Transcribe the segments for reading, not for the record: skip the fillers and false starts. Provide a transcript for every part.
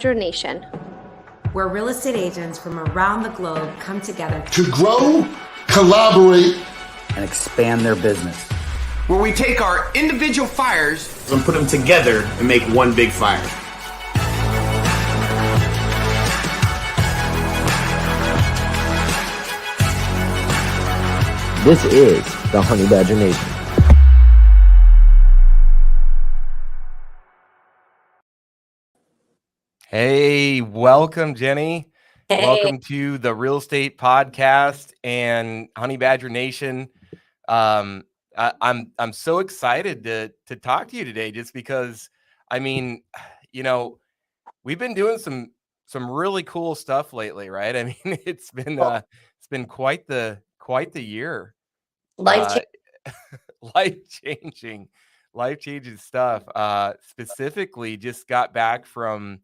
Badger Nation, where real estate agents from around the globe come together to grow, collaborate, and expand their business. Where we take our individual fires and put them together and make one big fire. This is the Honey Badger Nation. Hey, welcome, Jenny. Hey. Welcome to the Real Estate Podcast and Honey Badger Nation. I'm so excited to talk to you today, just because, I mean, you know, we've been doing some really cool stuff lately, right? I mean, it's been quite the year. Life-changing stuff. Specifically, just got back from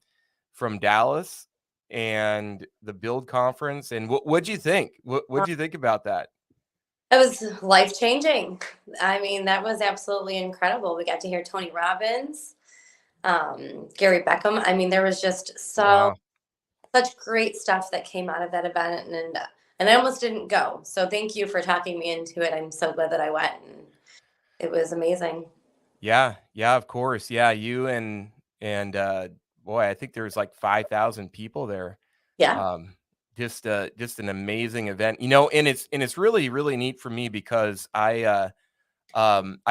Dallas and the Build Conference. And what'd you think? What'd you think about that? It was life-changing. I mean, that was absolutely incredible. We got to hear Tony Robbins, Gary Beckham. I mean, there was just such great stuff that came out of that event, and I almost didn't go. So thank you for talking me into it. I'm so glad that I went, and it was amazing. Yeah, of course. Yeah, you and boy, I think there was like 5,000 people there. Yeah. Just an amazing event, you know, and it's really, really neat for me because I've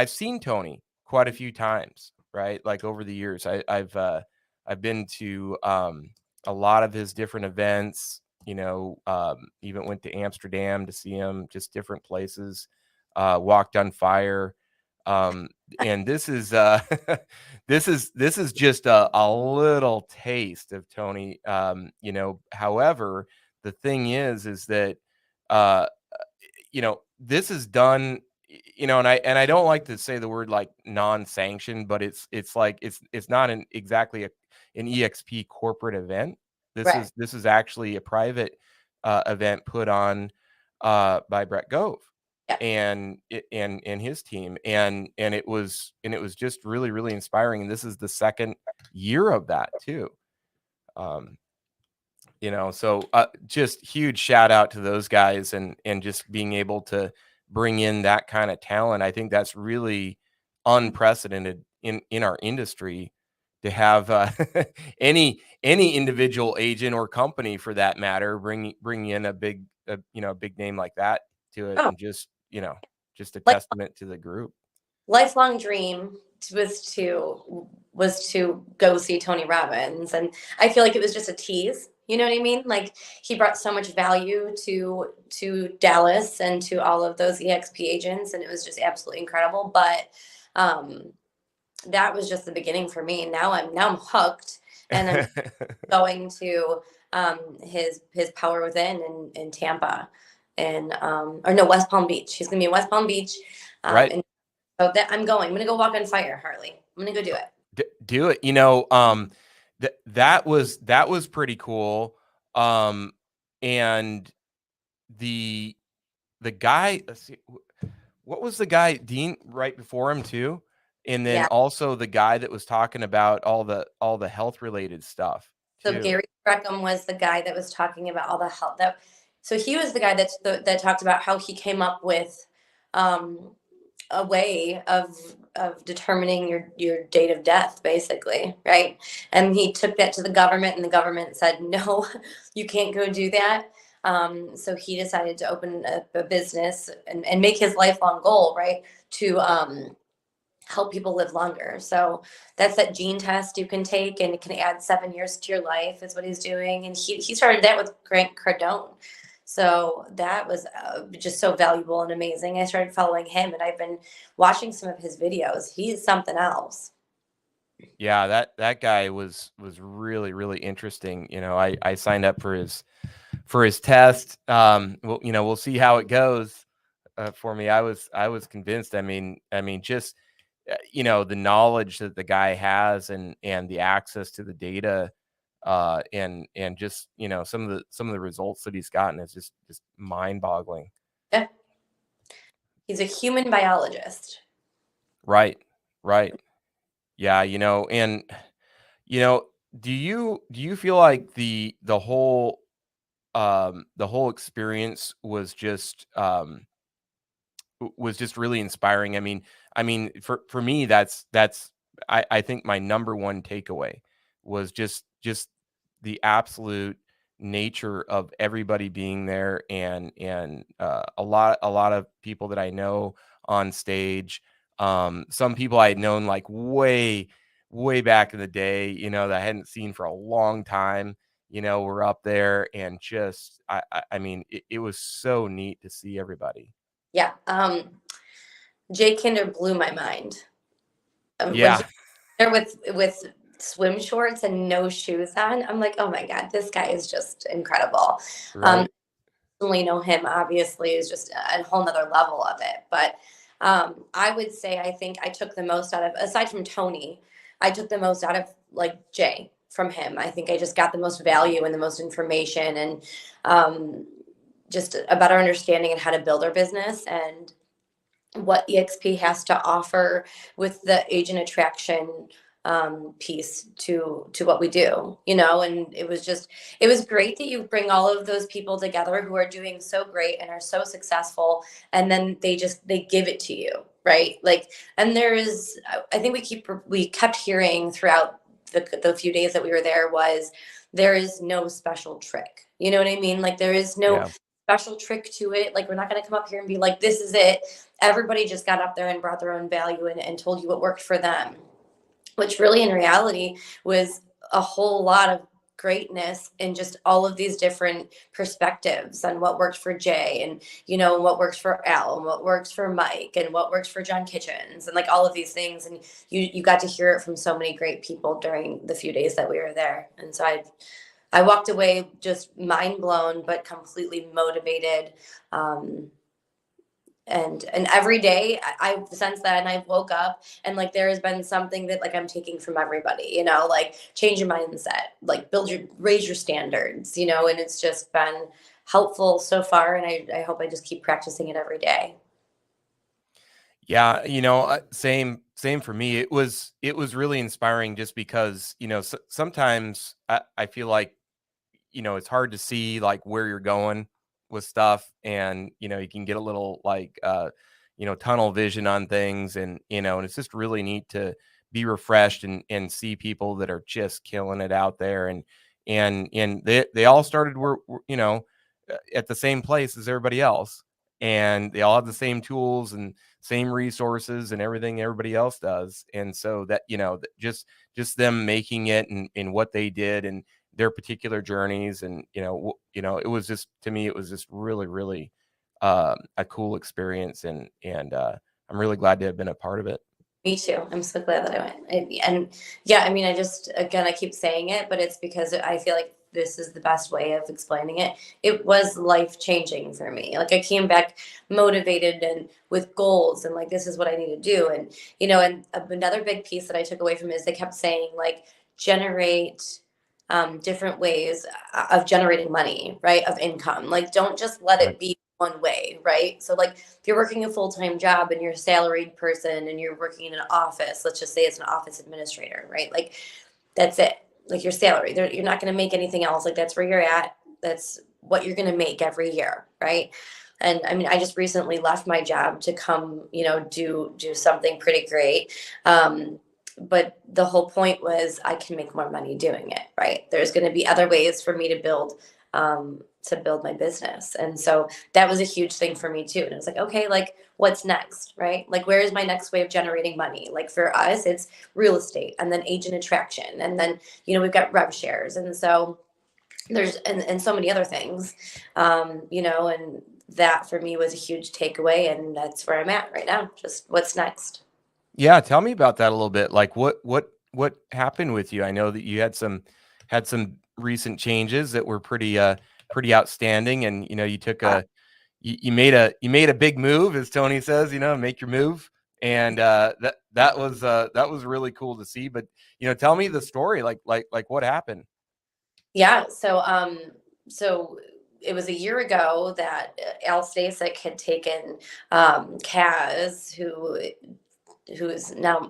seen Tony quite a few times, right? Like over the years, I've been to a lot of his different events, you know, even went to Amsterdam to see him, just different places, walked on fire. And this is this is just a little taste of Tony. You know, however, the thing is that you know, this is done, you know, and I don't like to say the word like non-sanctioned, but it's like it's not exactly an EXP corporate event. This is actually a private event put on by Brett Gove. And his team, and it was just really, really inspiring. And this is the second year of that too. You know, so just huge shout out to those guys, and just being able to bring in that kind of talent. I think that's really unprecedented in our industry, to have any individual agent or company, for that matter, bring in a big name like that to it. And just, you know, just a testament to the group. Lifelong dream was to go see Tony Robbins, and I feel like it was just a tease. You know what I mean? Like, he brought so much value to Dallas and to all of those EXP agents, and it was just absolutely incredible. But that was just the beginning for me. Now I'm hooked, and I'm going to his Power Within in Tampa. And West Palm Beach. He's gonna be in West Palm Beach, right? And so that I'm gonna go walk on fire, Harley. I'm gonna go do it. Do it. You know, that was pretty cool. And the guy, let's see, what was the guy, Dean, right before him too, and then also the guy that was talking about all the health related stuff. So Gary Beckham was the guy that was talking about all the health. So he was the guy that talked about how he came up with a way of determining your date of death, basically, right? And he took that to the government, and the government said, no, you can't go do that. So he decided to open a business and make his lifelong goal, right, to help people live longer. So that's that gene test you can take, and it can add 7 years to your life, is what he's doing. And he started that with Grant Cardone. So that was just so valuable and amazing. I started following him, and I've been watching some of his videos. He's something else. Yeah, that guy was really, really interesting. You know, I signed up for his test. Well, you know, we'll see how it goes. For me, I was convinced. I mean, just you know, the knowledge that the guy has, and the access to the data. And just, you know, some of the results that he's gotten is just mind-boggling. Yeah, he's a human biologist. Right. Yeah, you know, and you know, do you feel like the whole experience was just really inspiring? I mean, for me, that's I think my number one takeaway was just the absolute nature of everybody being there, and a lot of people that I know on stage. Some people I had known like way back in the day, that I hadn't seen for a long time. Were up there, and just I mean, it was so neat to see everybody. Yeah. Jay Kinder blew my mind. When he Yeah. was there with swim shorts and no shoes on, I'm like, oh my God, this guy is just incredible. Um, Right. Personally know him obviously is just a whole nother level of it. But I would say I think I took the most out of, aside from Tony, I took the most out of like Jay from him. I think I just got the most value and the most information and um, just a better understanding of how to build our business and what EXP has to offer with the agent attraction piece to what we do, and it was great that you bring all of those people together who are doing so great and are so successful, and then they give it to you, right? Like, and I think we kept hearing throughout the few days that we were there was there is no special trick. You know what I mean? Like there is no Yeah. special trick to it. Like we're not going to come up here and be like, this is it. Everybody just got up there and brought their own value and told you what worked for them, which really in reality was a whole lot of greatness in just all of these different perspectives on what worked for Jay and what works for Al and what works for Mike and what works for John Kitchens and like all of these things, and you got to hear it from so many great people during the few days that we were there. And so I walked away just mind blown but completely motivated. And every day I've sensed that, and I've woke up and like there has been something that like I'm taking from everybody, like change your mindset, like raise your standards, and it's just been helpful so far, and I hope I just keep practicing it every day. Yeah, same for me. It was really inspiring just because, sometimes I feel like, it's hard to see like where you're going with stuff, and you can get a little like tunnel vision on things, and it's just really neat to be refreshed and see people that are just killing it out there, and they all started at the same place as everybody else, and they all have the same tools and same resources and everything everybody else does. And so that, just them making it, and what they did and their particular journeys, and it was just, to me, it was just really, really a cool experience, and I'm really glad to have been a part of it. Me too. I'm so glad that I went. And yeah, I mean, again, I keep saying it, but it's because I feel like this is the best way of explaining it. It was life changing for me. Like I came back motivated and with goals and like, this is what I need to do. And, and another big piece that I took away from it is they kept saying like, generate different ways of generating money, right? Of income. Like, don't just let Right. it be one way, right? So, like, if you're working a full time job and you're a salaried person and you're working in an office, let's just say it's an office administrator, right? Like, that's it. Like, your salary, you're not going to make anything else. Like, that's where you're at. That's what you're going to make every year, right? And I mean, I just recently left my job to come, do something pretty great. But the whole point was I can make more money doing it, right? There's going to be other ways for me to build my business. And so that was a huge thing for me too. And I was like, okay, like what's next, right? Like where is my next way of generating money? Like for us, it's real estate and then agent attraction. And then, we've got rev shares. And so there's and so many other things, and that for me was a huge takeaway. And that's where I'm at right now. Just what's next. Yeah, tell me about that a little bit. Like what happened with you? I know that you had some recent changes that were pretty outstanding, and you took you made a big move, as Tony says, make your move. And that was really cool to see. But tell me the story, like what happened. Yeah. So it was a year ago that Al Stasek had taken Kaz, who is now,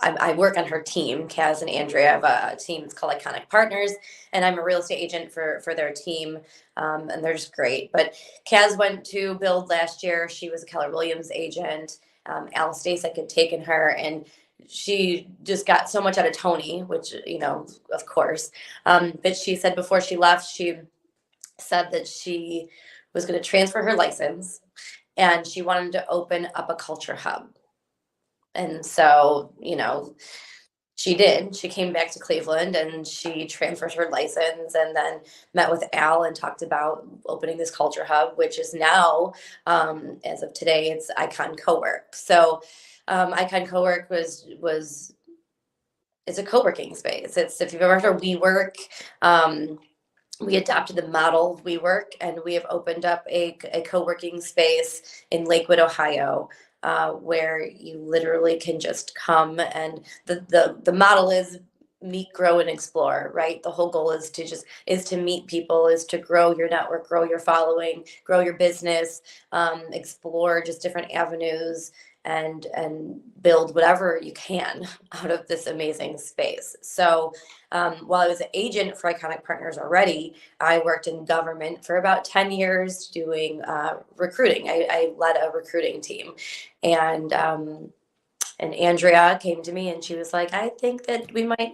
I work on her team, Kaz and Andrea. I have a team. It's called Iconic Partners, and I'm a real estate agent for their team. And they're just great. But Kaz went to Build last year. She was a Keller Williams agent. Alice Stasek had taken her, and she just got so much out of Tony, which, of course. But she said before she left, she said that she was going to transfer her license and she wanted to open up a culture hub. And so, she did. She came back to Cleveland and she transferred her license and then met with Al and talked about opening this culture hub, which is now, as of today, it's Icon Cowork. So Icon Cowork it's a co-working space. It's, if you've ever heard of WeWork, we adopted the model of WeWork, and we have opened up a co-working space in Lakewood, Ohio, where you literally can just come, and the model is meet, grow, and explore, right? The whole goal is to meet people, is to grow your network, grow your following, grow your business, explore just different avenues, and build whatever you can out of this amazing space. So while I was an agent for Iconic Partners already, I worked in government for about 10 years doing recruiting. I led a recruiting team, and Andrea came to me and she was like, I think that we might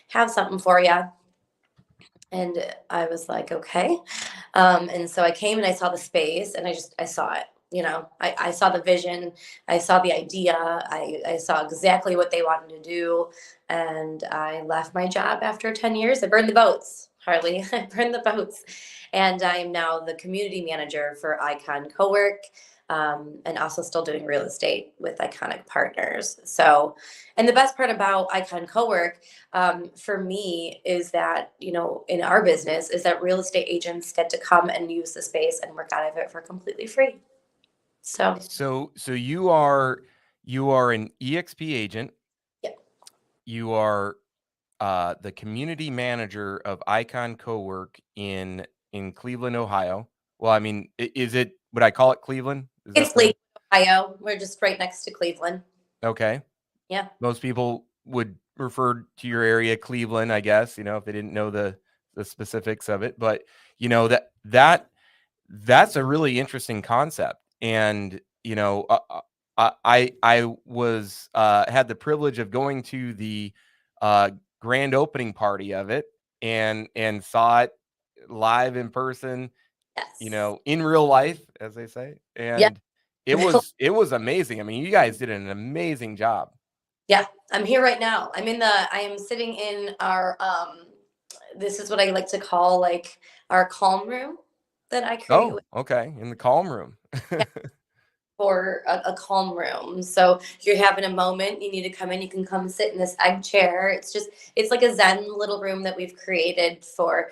have something for you. And I was like, okay. And so I came and I saw the space, and I saw it. I saw the vision, I saw the idea, I saw exactly what they wanted to do. And I left my job after 10 years. I burned the boats, Harley. I burned the boats. And I am now the community manager for Icon Cowork, and also still doing real estate with Iconic Partners. So, and the best part about Icon Cowork, for me, is that, in our business, is that real estate agents get to come and use the space and work out of it for completely free. So you are an EXP agent. Yeah. You are the community manager of Icon Cowork in Cleveland, Ohio. Well, I mean, would I call it Cleveland? It's Lakewood, Ohio. We're just right next to Cleveland. Okay. Yeah. Most people would refer to your area Cleveland, I guess, if they didn't know the specifics of it. But that's a really interesting concept. And I was had the privilege of going to the grand opening party of it, and saw it live in person. Yes. In real life, as they say. And it was amazing. I mean, you guys did an amazing job. Yeah, I'm here right now. I am sitting in our this is what I like to call our calm room that I create. Oh, okay. In the calm room. For a calm room. So if you're having a moment, you need to come in, you can come sit in this egg chair. It's like a Zen little room that we've created for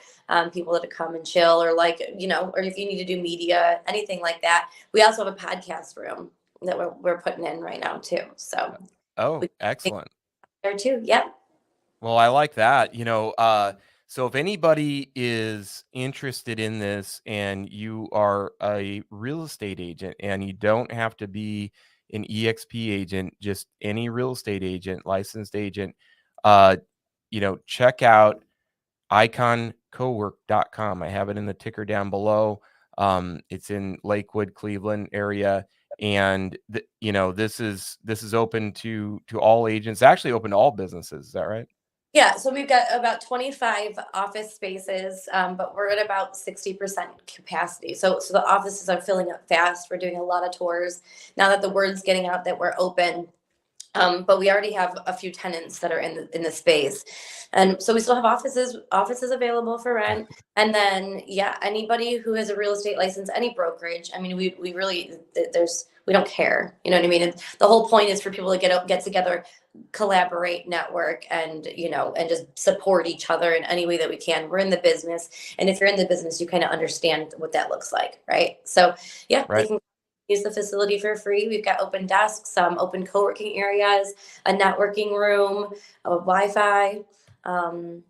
people to come and chill, or or if you need to do media, anything like that. We also have a podcast room that we're putting in right now too. So excellent. There too. Yeah. Well, I like that. So if anybody is interested in this, and you are a real estate agent, and you don't have to be an EXP agent, just any real estate agent, licensed agent, check out iconcowork.com. I have it in the ticker down below. It's in Lakewood, Cleveland area. And this is open to all agents, actually open to all businesses. Is that right? Yeah, so we've got about 25 office spaces, but we're at about 60% capacity. So the offices are filling up fast. We're doing a lot of tours now that the word's getting out that we're open. But we already have a few tenants that are in the space, and so we still have offices available for rent. And then anybody who has a real estate license, any brokerage. I mean, we really we don't care. You know what I mean? And the whole point is for people to get together, collaborate, network, and and just support each other in any way that we can. We're in the business, and if you're in the business, you kind of understand what that looks like, right? So they can use the facility for free. We've got open desks, open co-working areas, a networking room, a Wi-Fi, and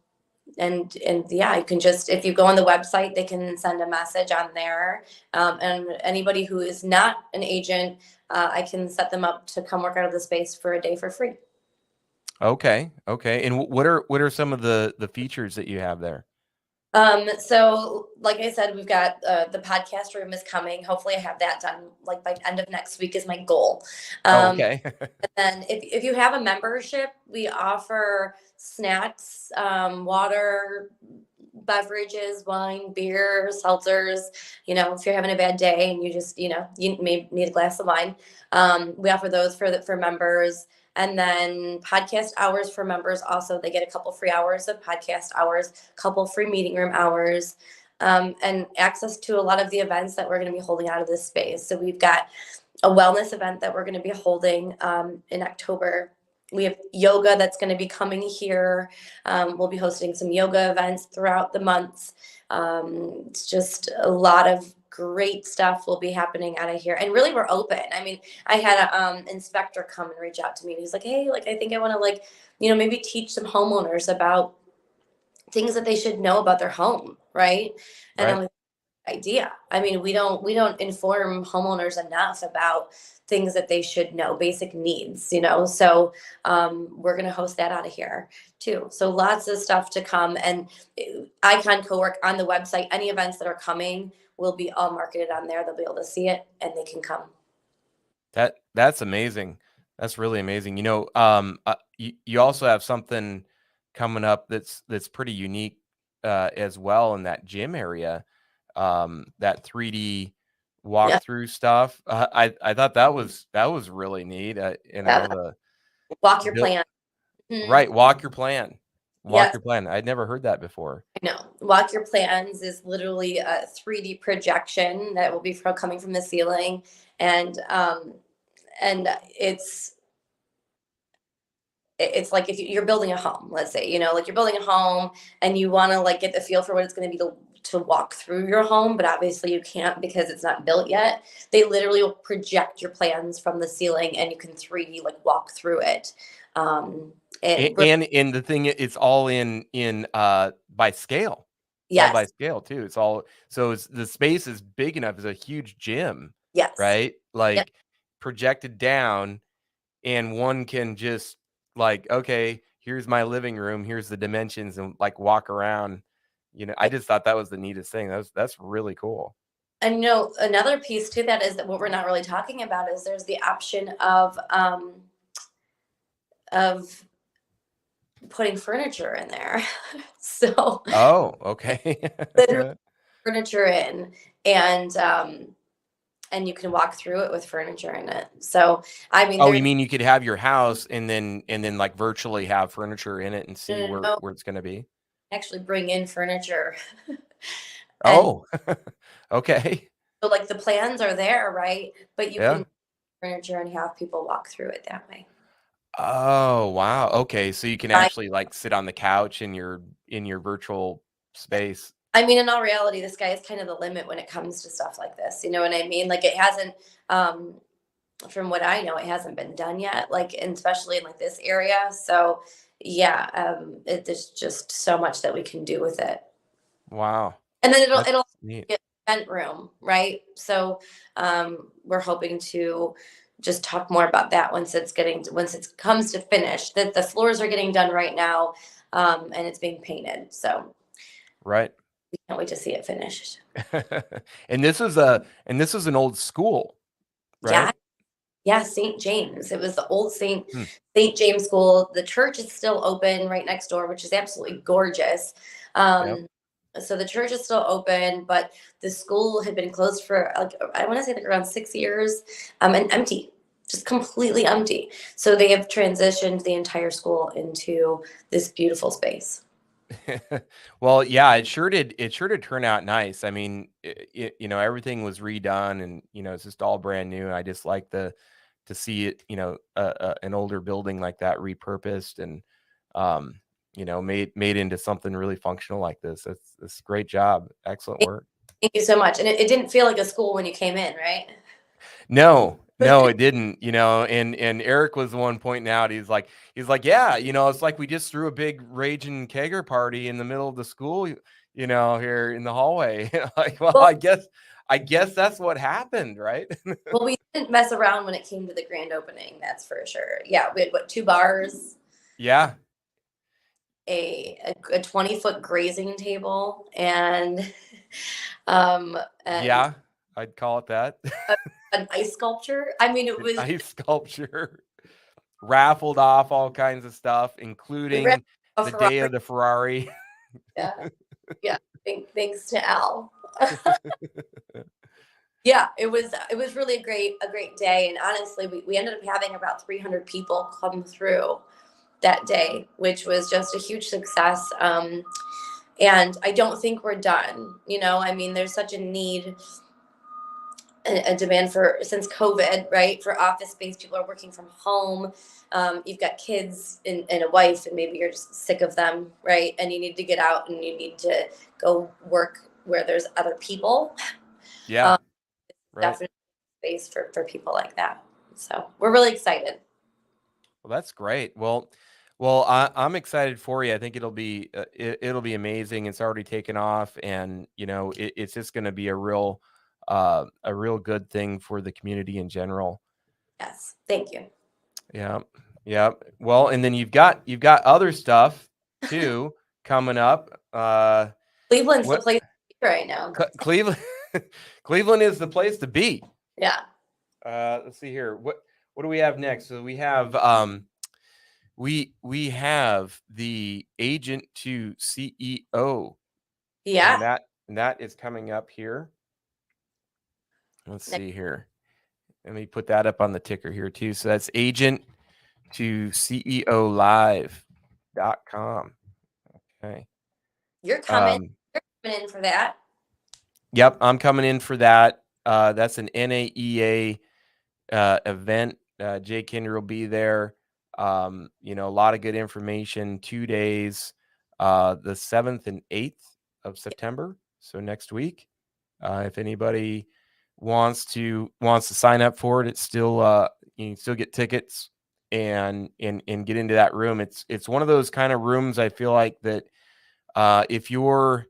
you can just, if you go on the website, they can send a message on there. And anybody who is not an agent, I can set them up to come work out of the space for a day for free. Okay. Okay. And what are some of the features that you have there? So like I said, we've got the podcast room is coming. Hopefully I have that done like by end of next week is my goal. Oh, Um, okay. and then if you have a membership, we offer snacks, water, beverages, wine, beer, seltzers. If you're having a bad day and you just, you may need a glass of wine, we offer those for members. And then podcast hours for members also, they get a couple free hours of podcast hours, couple free meeting room hours, and access to a lot of the events that we're going to be holding out of this space. So we've got a wellness event that we're going to be holding in October. We have yoga that's going to be coming here. We'll be hosting some yoga events throughout the months. It's just a lot of great stuff will be happening out of here. And really, we're open. I mean, I had a inspector come and reach out to me. And he's like, "Hey, like I think I want to maybe teach some homeowners about things that they should know about their home, right?" And I'm Right. like, idea. I mean, we don't inform homeowners enough about things that they should know, basic needs. So we're gonna host that out of here too. So lots of stuff to come, and Icon Co-work on the website. Any events that are coming will be all marketed on there. They'll be able to see it and they can come. That's amazing. That's really amazing. You also have something coming up that's pretty unique as well in that gym area. That 3D Yeah, walkthrough stuff. I thought that was really neat. yeah. The Walk your built plan. Mhm. right. Walk your plan. Walk Yes, your plan. I'd never heard that before. I know. Walk Your Plans is literally a 3D projection that will be coming from the ceiling, and it's like if you're building a home, let's say, like you're building a home and you want to like get the feel for what it's going to be to walk through your home, but obviously you can't because it's not built yet. They literally will project your plans from the ceiling and you can 3D like walk through it. Um, it And the thing it's all in by scale. It's all by yes, scale too. It's all so the space is big enough. It's a huge gym, yes, right? yep. Like projected down, and one can just like, okay, here's my living room, here's the dimensions, and like walk around. I just thought that was the neatest thing. That's really cool. And another piece to that is that what we're not really talking about is there's the option of putting furniture in there. So Oh, okay. literally furniture in, and you can walk through it with furniture in it. So I mean, Oh, you there's mean you could have your house and then like virtually have furniture in it and see no, no, where no, where it's gonna be? actually bring in furniture, and Oh, okay. so like the plans are there, right? But you Yeah. can furniture and have people walk through it that way. Oh, wow. Okay, so you can I, actually like sit on the couch in your virtual space. I mean, in all reality, the sky is kind of the limit when it comes to stuff like this. You know what I mean? Like it hasn't, um, from what I know, it hasn't been done yet. Like, and especially in like this area. So yeah, there's just so much that we can do with it. Wow. And then That's it'll neat. be an event room, right? So we're hoping to just talk more about that once it comes to finish. That the floors are getting done right now, and it's being painted. So Right. we can't wait to see it finished. And this was an old school, Yeah, right? yeah, St. James. It was the old Hmm. St. James School. The church is still open right next door, which is absolutely gorgeous. Yep. Um, so the church is still open, but the school had been closed for like I want to say like around 6 years, and empty, just completely empty. So they have transitioned the entire school into this beautiful space. Well, yeah, it sure did turn out nice. I mean, everything was redone and, it's just all brand new. I just like to see it, an older building like that repurposed and, made into something really functional like this. That's great job. Excellent work. Thank you so much. And it didn't feel like a school when you came in, right? No, no, it didn't, and Eric was the one pointing out, he's like, yeah, it's like we just threw a big raging kegger party in the middle of the school, here in the hallway. Like, well, Well, I guess that's what happened, right? well, we didn't mess around when it came to the grand opening. That's for sure. Yeah, we had what, two bars. Yeah. a 20-foot grazing table, and and Yeah. I'd call it that. an ice sculpture. I mean, it An was ice sculpture. Raffled off all kinds of stuff, we ran including a the day of Ferrari. the Ferrari. Yeah, yeah. Thanks to Al. Yeah, it was really a great day, and honestly, we ended up having about 300 people come through that day, which was just a huge success. And I don't think we're done. I mean, there's such a need, a demand for, since COVID, right? For office space, people are working from home. You've got kids and a wife, and maybe you're just sick of them, right? And you need to get out and you need to go work where there's other people. Yeah. Right. Definitely space for people like that. So we're really excited. Well, that's great. Well, I'm excited for you. I think it'll be it'll be amazing. It's already taken off, and it's just going to be a real good thing for the community in general. Yes, thank you. Yeah, yeah. Well, and then you've got other stuff too coming up. Cleveland's the What place to be right now. Cleveland? Cleveland is the place to be. Yeah. Let's see here. What do we have next? So we have we have the agent to CEO. Yeah. And that is coming up here. Let's see here. Let me put that up on the ticker here too. So that's agent to CEO live.com. Okay. You're coming in for that. Yep, I'm coming in for that. That's an NAEA event. Jay Kinder will be there. A lot of good information. 2 days, the 7th and 8th of September. So next week, if anybody wants to sign up for it, it's still you can still get tickets and get into that room. It's one of those kind of rooms I feel like that if you're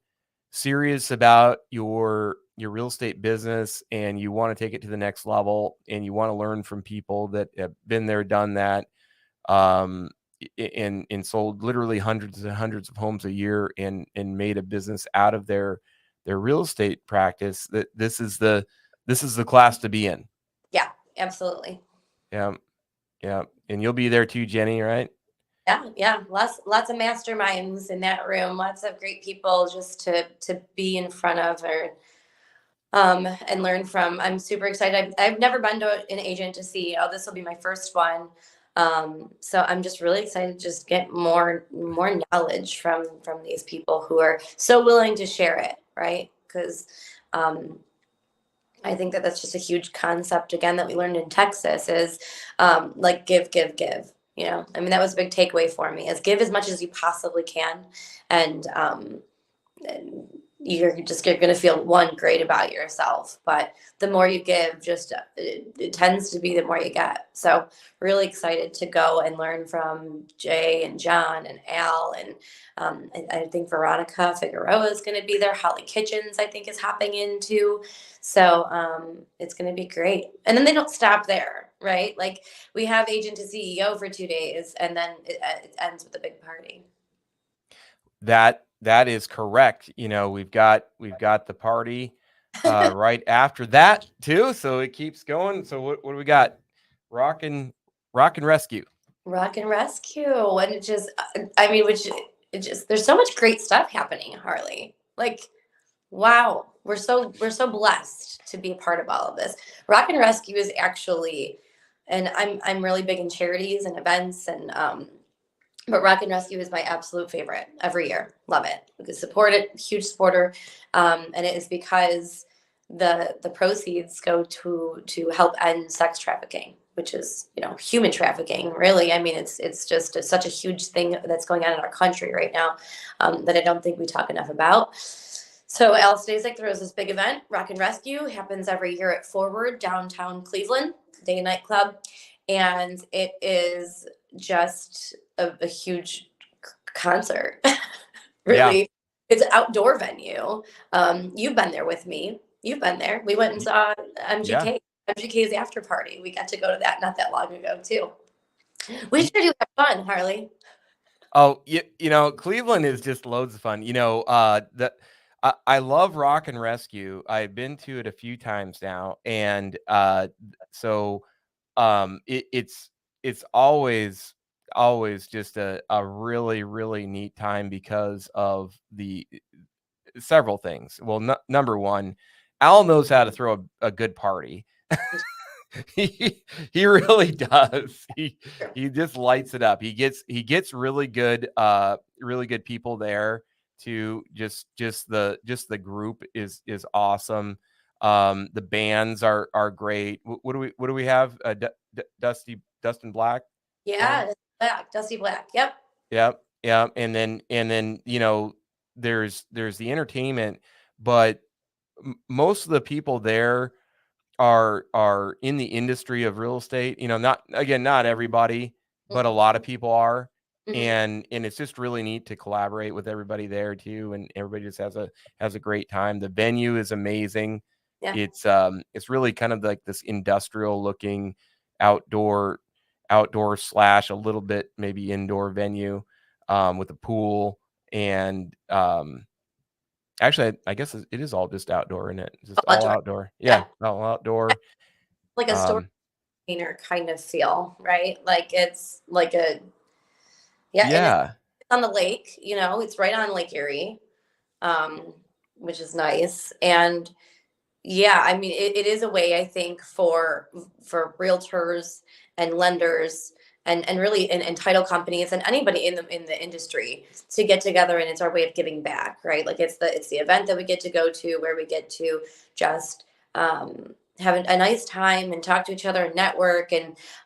serious about your real estate business and you want to take it to the next level and you want to learn from people that have been there, done that, and sold literally hundreds and hundreds of homes a year and made a business out of their real estate practice, that this is the class to be in. Yeah, absolutely. Yeah. And you'll be there too, Jenny, right? Yeah. Lots of masterminds in that room. Lots of great people just to be in front of, or and learn from. I'm super excited. I've never been to an agent to CEO. This will be my first one. So I'm just really excited to just get more knowledge from these people who are so willing to share it, right? Because I think that's just a huge concept, again, that we learned in Texas is like give. I mean, that was a big takeaway for me, is give as much as you possibly can. And you're going to feel great about yourself, but the more you give, just it tends to be the more you get. So really excited to go and learn from Jay and John and Al, and I think Veronica Figueroa is going to be there. Holly Kitchens, I think, is hopping into. So it's going to be great. And then they don't stop there, right? Like, we have agent to CEO for 2 days, and then it ends with a big party. That is correct. We've got the party right after that too, so it keeps going. So what do we got? Rock and rescue. Rock and rescue, and it just, I mean, there's so much great stuff happening, Harley. Like, wow, we're so blessed to be a part of all of this. Rock and rescue is actually, and I'm really big in charities and events, and but Rock and Rescue is my absolute favorite every year. Love it. We can support it. Huge supporter. And it is because the proceeds go to help end sex trafficking, which is, human trafficking, really. I mean, it's just such a huge thing that's going on in our country right now that I don't think we talk enough about. So Al Stasek throws this big event. Rock and Rescue happens every year at Forward, downtown Cleveland, day and night club. And it is just a huge concert. Really. Yeah. It's an outdoor venue. You've been there with me. You've been there. We went and saw MGK. Yeah. MGK's after party. We got to go to that not that long ago too. We sure do have fun, Harley. Oh, you know, Cleveland is just loads of fun. You know, I love Rock and Rescue. I've been to it a few times now, and so it's always just a really really neat time because of the several things. Well, number one, Al knows how to throw a good party. He really does. He just lights it up. He gets really good people there to just the group is awesome. The bands are great. What do we have? Dustin Black. Yeah, Black, Dusty Black. Yep. Yep, yep. And then you know there's the entertainment, but most of the people there are in the industry of real estate. You know, not everybody, but a lot of people are. Mhm. And it's just really neat to collaborate with everybody there too. And everybody just has a great time. The venue is amazing. Yeah. It's really kind of like this industrial looking outdoor slash a little bit maybe indoor venue with a pool and actually, I guess it is all just outdoor, isn't it? It's just all Outdoor. outdoor. Yeah. Yeah, all outdoor. Like a store Um, container kind of feel, right? Like it's like a, yeah, and it's yeah, on the lake, you know, it's right on Lake Erie, um, which is nice. And yeah, I mean, it is a way I think for realtors and lenders and really and title companies and anybody in the industry to get together, and it's our way of giving back, right? Like it's the event that we get to go to where we get to just have a nice time and talk to each other and network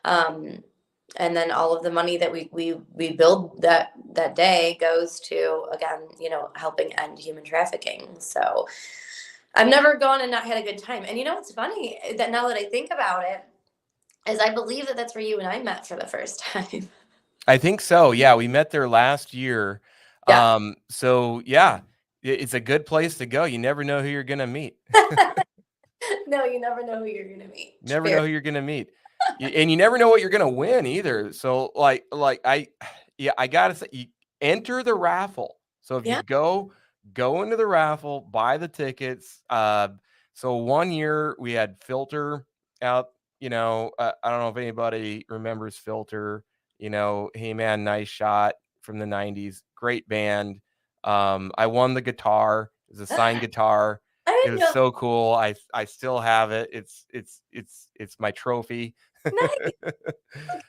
um, and then all of the money that we build that day goes to, again, you know, helping end human trafficking. So I've never gone and not had a good time. And you know what's funny that now that I think about it is I believe that that's where you and I met for the first time. I think so. Yeah, we met there last year. Yeah. So yeah, it's a good place to go. You never know who you're gonna meet. No, you never know who you're gonna meet. Never Fair. know who you're gonna meet, and you never know what you're gonna win either. So I gotta say, you enter the raffle. So if you Yeah. go into the raffle, buy the tickets. So one year we had Filter out. You know, I don't know if anybody remembers Filter. You know, Hey Man, Nice Shot from the '90s, great band. I won the guitar. It was a signed guitar. I It didn't was know. so cool. I still have it. It's my trophy. Nice.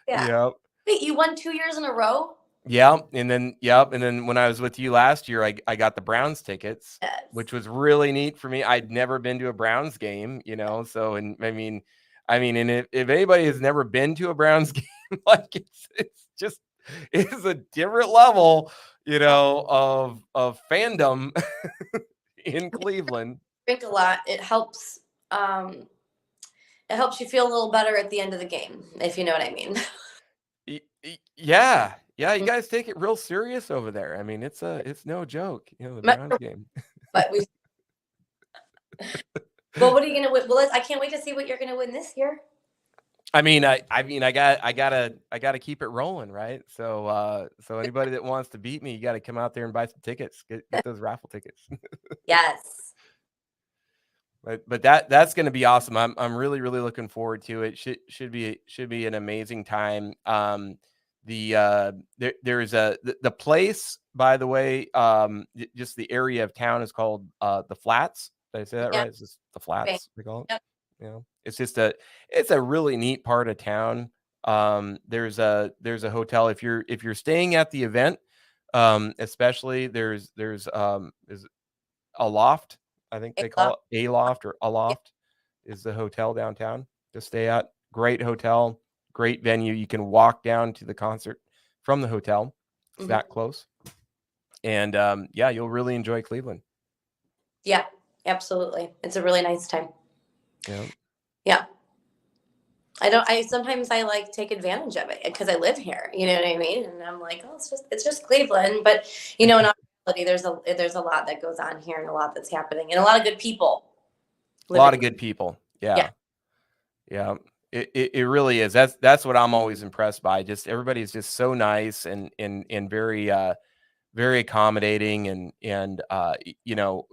Yeah. Yep. Wait, you won 2 years in a row? And then when I was with you last year, I got the Browns tickets, Yes. which was really neat for me. I'd never been to a Browns game, you know. So and and if anybody has never been to a Browns game, like it's a different level, you know, of fandom in Cleveland. Drink a lot. It helps you feel a little better at the end of the game, if you know what I mean. Yeah. Yeah, you guys take it real serious over there. I mean, it's no joke, you know, the Browns game. But we well, what are you gonna win? Well, I can't wait to see what you're gonna win this year. I gotta keep it rolling, right? So anybody that wants to beat me, you gotta come out there and buy some tickets. Get those raffle tickets. Yes. But that's gonna be awesome. I'm really, really looking forward to it. Should be an amazing time. There's the place, by the way, just the area of town is called the Flats. Did I say that Yeah. right? It's just the Flats we call it. Yep. You know, it's a really neat part of town. There's a hotel if you're staying at the event, especially there's is a loft. I think they call it a loft or a loft is the hotel downtown to stay at. Great hotel, great venue. You can walk down to the concert from the hotel. It's that close. And yeah, you'll really enjoy Cleveland. Yeah, absolutely. It's a really nice time. Yeah. Yeah. I sometimes I like take advantage of it because I live here, you know what I mean? And I'm like, oh, it's just Cleveland. But you know, in reality, there's a lot that goes on here and a lot that's happening and a lot of good people. A lot of good people. Yeah. Yeah. Yeah. It really is. That's what I'm always impressed by. Just everybody's just so nice and very very accommodating and you know,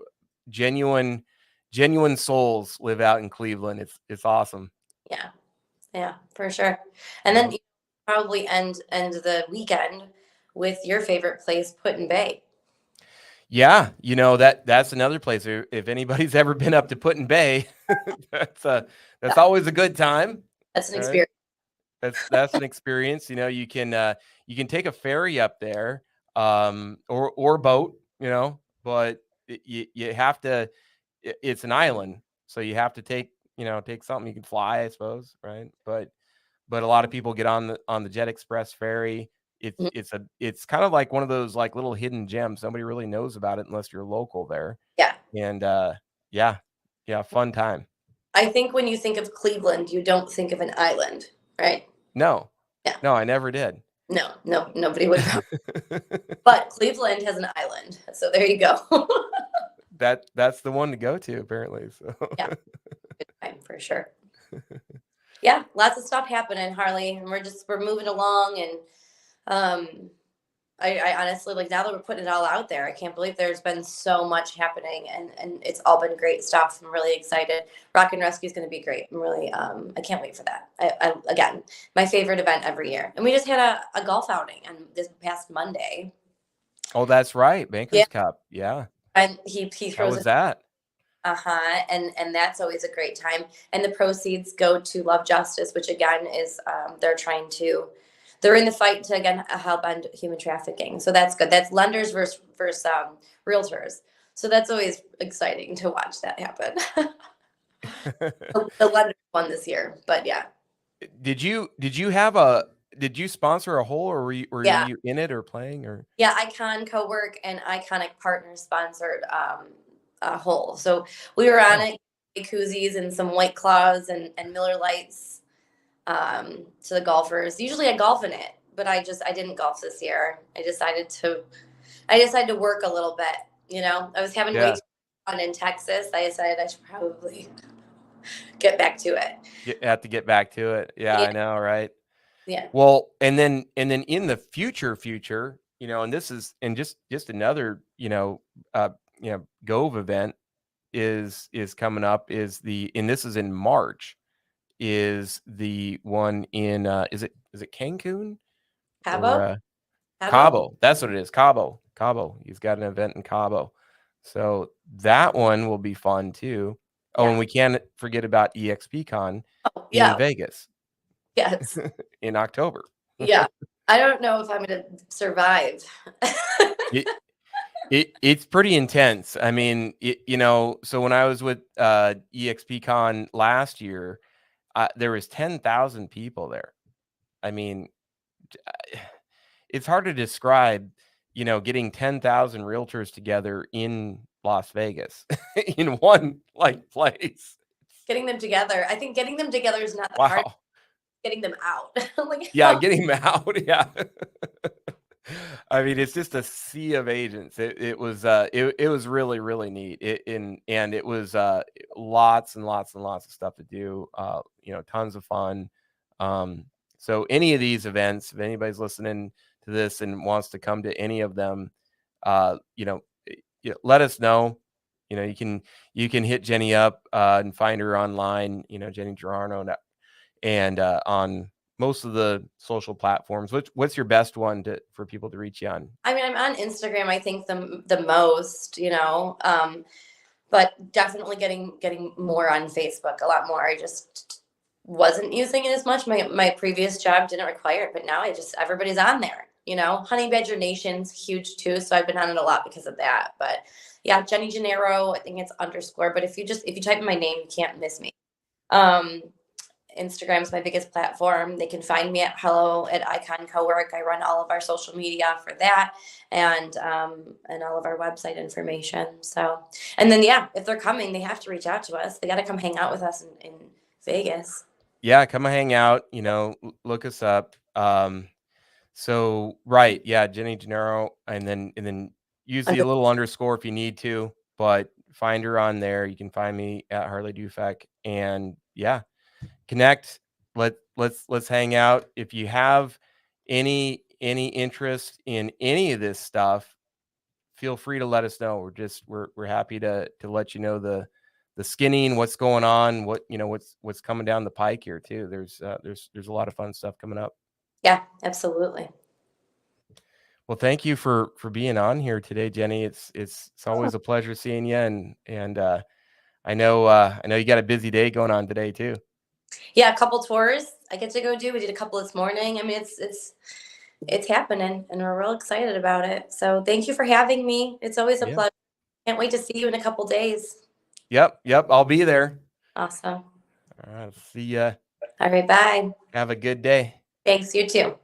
genuine genuine souls live out in Cleveland. It's awesome. Yeah, yeah, for sure. And then you probably end the weekend with your favorite place, Put in Bay. Yeah, you know, that's another place. If anybody's ever been up to Put in Bay, that's that's always a good time. That's an All right. experience. That's an experience. You know, you can take a ferry up there, or boat, you know, but you have to. It's an island, so you have to take take something. You can fly, I suppose, right? But a lot of people get on the Jet Express ferry. Mhm. It's kind of like one of those like little hidden gems. Nobody really knows about it unless you're local there. Yeah. And yeah, yeah, fun time. I think when you think of Cleveland, you don't think of an island, right? No, Yeah. no, I never did. No, no, nobody would know. But Cleveland has an island. So there you go. That's the one to go to apparently. So Yeah, good time for sure. Yeah, lots of stuff happening, Harley, and we're moving along, and um I honestly, like, now that we're putting it all out there, I can't believe there's been so much happening, and it's all been great stuff. I'm really excited. Rock and Rescue is going to be great. I'm really I can't wait for that. I again, my favorite event every year. And we just had a golf outing on this past Monday. Oh, that's right. Yeah, Bankers Cup. Yeah. and he How throws was that? uh-huh, and that's always a great time. And the proceeds go to Love Justice, which again is they're in the fight to again help end human trafficking. So that's good. That's lenders versus realtors. So that's always exciting to watch that happen. The lenders won this year, but yeah. Did you sponsor a hole, or were Yeah. you in it or playing or Yeah, Icon Co-work and Iconic Partners sponsored a hole. So we were on Oh, it, koozies and some White Claws and Miller Lights to the golfers. Usually I golf in it, but I didn't golf this year. I decided to work a little bit. You know, I was having way yeah. too much fun in Texas. I decided I should probably get back to it. You have to get back to it. Yeah, Yeah, I know, right? yeah. Well, and then in the future, and this is and just another, Gove event is coming up and this is in March, is the one in is it Cancun or Cabo, Cabo. Cabo? That's what it is. Cabo. Cabo. He's got an event in Cabo. So that one will be fun too. Oh, and Yeah. we can't forget about EXPCon Oh, in yeah. Vegas Yes. in October. Yeah. I don't know if I'm going to survive. It, it's pretty intense. I mean, so when I was with EXPCon last year, there was 10,000 people there. I mean, it's hard to describe, getting 10,000 realtors together in Las Vegas in one like place. Getting them together. I think getting them together is not the hard. Wow. Getting them out. Like, Yeah, getting them out. Yeah. I mean, it's just a sea of agents. It was really, really neat. And it was lots and lots and lots of stuff to do. Tons of fun. So any of these events, if anybody's listening to this and wants to come to any of them, let us know. You can hit Jenny up and find her online. Jenny Gerardo, and on most of the social platforms. What's your best one for people to reach you on? I mean, I'm on Instagram, I think the most, but definitely getting more on Facebook, a lot more. I just wasn't using it as much. My previous job didn't require it, but now everybody's on there. Honey Badger Nation's huge too, so I've been on it a lot because of that. But yeah, Jenny Gennaro, I think it's underscore. But if you type in my name, you can't miss me. Instagram's my biggest platform. They can find me at hello at Icon Cowork. I run all of our social media for that and all of our website information. So, and then, yeah, if they're coming, they have to reach out to us. They got to come hang out with us in Vegas. Yeah, come hang out, look us up. So right, yeah, Jenny Gennaro, and then use the little underscore if you need to, but find her on there. You can find me at Harley Dufek, and yeah, connect, let's hang out. If you have any interest in any of this stuff, feel free to let us know. We're happy to let you know the skinning, what's going on, what's coming down the pike here too. There's a lot of fun stuff coming up. Yeah, absolutely. Well, thank you for being on here today, Jenny. It's always a pleasure seeing you, and I know you got a busy day going on today too. Yeah, a couple tours I get to go do. We did a couple this morning. I mean, it's happening, and we're real excited about it. So thank you for having me. It's always a pleasure. Can't wait to see you in a couple days. Yep, I'll be there. Awesome. All right, see ya. All right, bye. Have a good day. Thanks, you too.